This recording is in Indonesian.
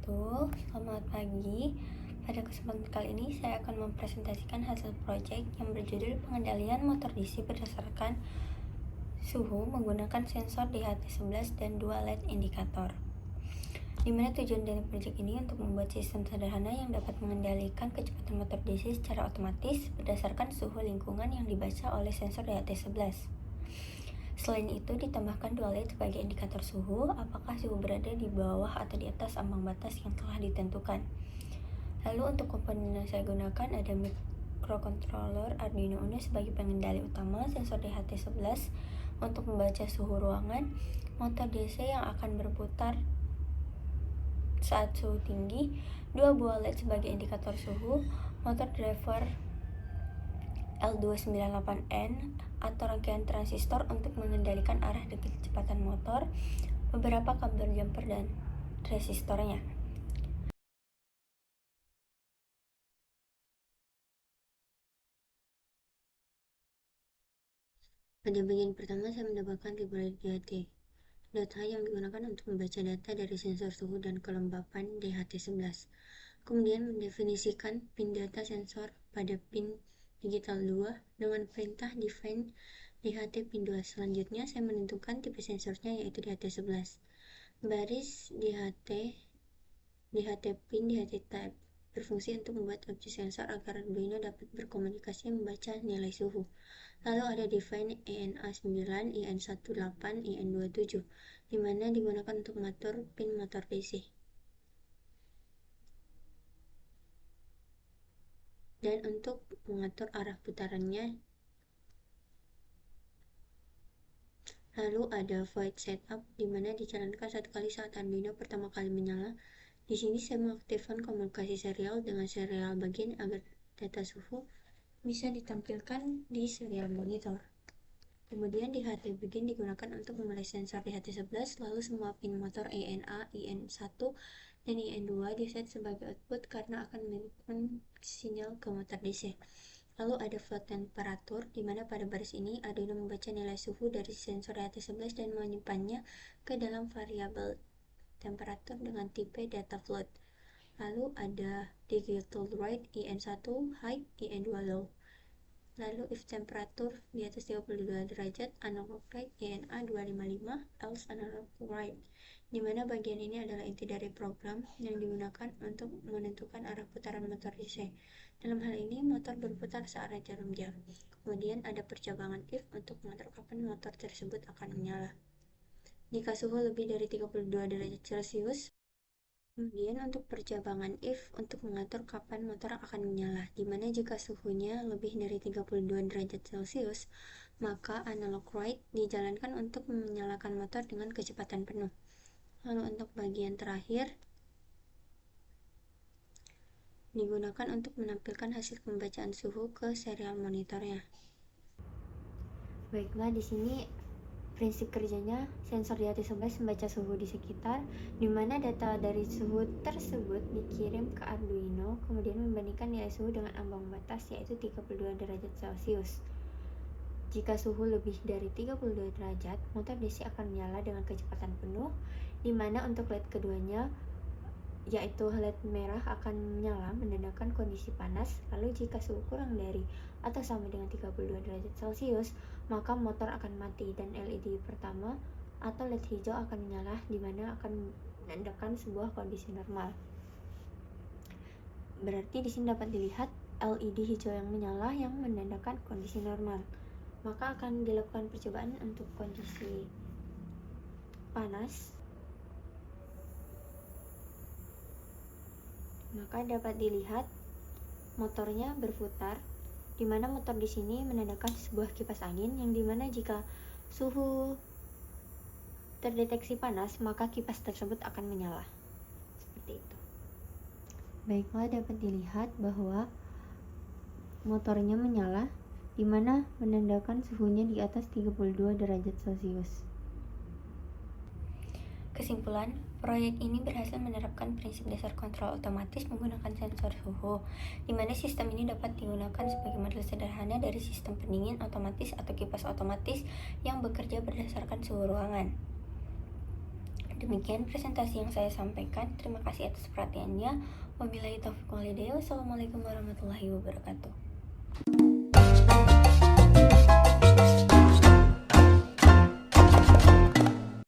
wabarakatuh. Selamat pagi. Pada kesempatan kali ini saya akan mempresentasikan hasil proyek yang berjudul pengendalian motor DC berdasarkan suhu menggunakan sensor DHT11 dan 2 LED indikator. Di mana tujuan dari proyek ini untuk membuat sistem sederhana yang dapat mengendalikan kecepatan motor DC secara otomatis berdasarkan suhu lingkungan yang dibaca oleh sensor DHT11. Selain itu, ditambahkan 2 LED sebagai indikator suhu, apakah suhu berada di bawah atau di atas ambang batas yang telah ditentukan. Lalu untuk komponen yang saya gunakan ada microcontroller Arduino Uno sebagai pengendali utama, sensor DHT11 untuk membaca suhu ruangan, motor DC yang akan berputar saat suhu tinggi, 2 buah LED sebagai indikator suhu, motor driver L298N atau rangkaian transistor untuk mengendalikan arah dan kecepatan motor, beberapa kabel jumper dan resistornya. Pada bagian pertama, saya mendapatkan library DHT. Data yang digunakan untuk membaca data dari sensor suhu dan kelembapan DHT11. Kemudian mendefinisikan pin data sensor pada pin digital 2 dengan perintah define DHT pin 2. Selanjutnya, saya menentukan tipe sensornya yaitu DHT11. Baris DHT pin DHT type berfungsi untuk membuat objek sensor agar Arduino dapat berkomunikasi membaca nilai suhu. Lalu ada define ENA9, EN18, EN27, di mana digunakan untuk mengatur pin motor DC. Dan untuk mengatur arah putarannya. Lalu ada void setup, di mana dijalankan satu kali saat Arduino pertama kali menyala. Di sini saya mengaktifkan komunikasi serial dengan serial bagian agar data suhu bisa ditampilkan di serial monitor. Kemudian DHT begin digunakan untuk memulai sensor DHT11, lalu semua pin motor ENA, EN1, dan EN2 diset sebagai output karena akan mengirimkan sinyal ke motor DC. Lalu ada float temperatur, di mana pada baris ini Arduino membaca nilai suhu dari sensor DHT11 dan menyimpannya ke dalam variabel temperatur dengan tipe data float. Lalu ada digital write EN1 high, EN2 low. Lalu if temperatur di atas 32 derajat, analog write ENA 255, else analog write, di mana bagian ini adalah inti dari program yang digunakan untuk menentukan arah putaran motor DC. Dalam hal ini, motor berputar searah jarum jam. Kemudian ada percabangan if untuk mengatur kapan motor tersebut akan menyala. Jika suhu lebih dari 32 derajat Celcius, kemudian untuk percabangan if untuk mengatur kapan motor akan menyala, dimana jika suhunya lebih dari 32 derajat Celcius, maka analog write dijalankan untuk menyalakan motor dengan kecepatan penuh. Lalu untuk bagian terakhir, digunakan untuk menampilkan hasil pembacaan suhu ke serial monitornya. Baiklah, di sini prinsip kerjanya, sensor DHT11 membaca suhu di sekitar, di mana data dari suhu tersebut dikirim ke Arduino, kemudian membandingkan nilai suhu dengan ambang batas yaitu 32 derajat Celcius. Jika suhu lebih dari 32 derajat, motor DC akan menyala dengan kecepatan penuh, di mana untuk LED keduanya yaitu LED merah akan menyala menandakan kondisi panas. Lalu jika suhu kurang dari atau sama dengan 32 derajat Celcius, maka motor akan mati dan LED pertama atau LED hijau akan menyala, di mana akan menandakan sebuah kondisi normal. Berarti di sini dapat dilihat LED hijau yang menyala yang menandakan kondisi normal. Maka akan dilakukan percobaan untuk kondisi panas. Maka dapat dilihat motornya berputar, di mana motor di sini menandakan sebuah kipas angin, yang dimana jika suhu terdeteksi panas, maka kipas tersebut akan menyala. Seperti itu. Baiklah, dapat dilihat bahwa motornya menyala, di mana menandakan suhunya di atas 32 derajat Celcius. Kesimpulan, proyek ini berhasil menerapkan prinsip dasar kontrol otomatis menggunakan sensor suhu, di mana sistem ini dapat digunakan sebagai model sederhana dari sistem pendingin otomatis atau kipas otomatis yang bekerja berdasarkan suhu ruangan. Demikian presentasi yang saya sampaikan. Terima kasih atas perhatiannya. Wabillahi taufiq wal hidayah. Wassalamualaikum warahmatullahi wabarakatuh.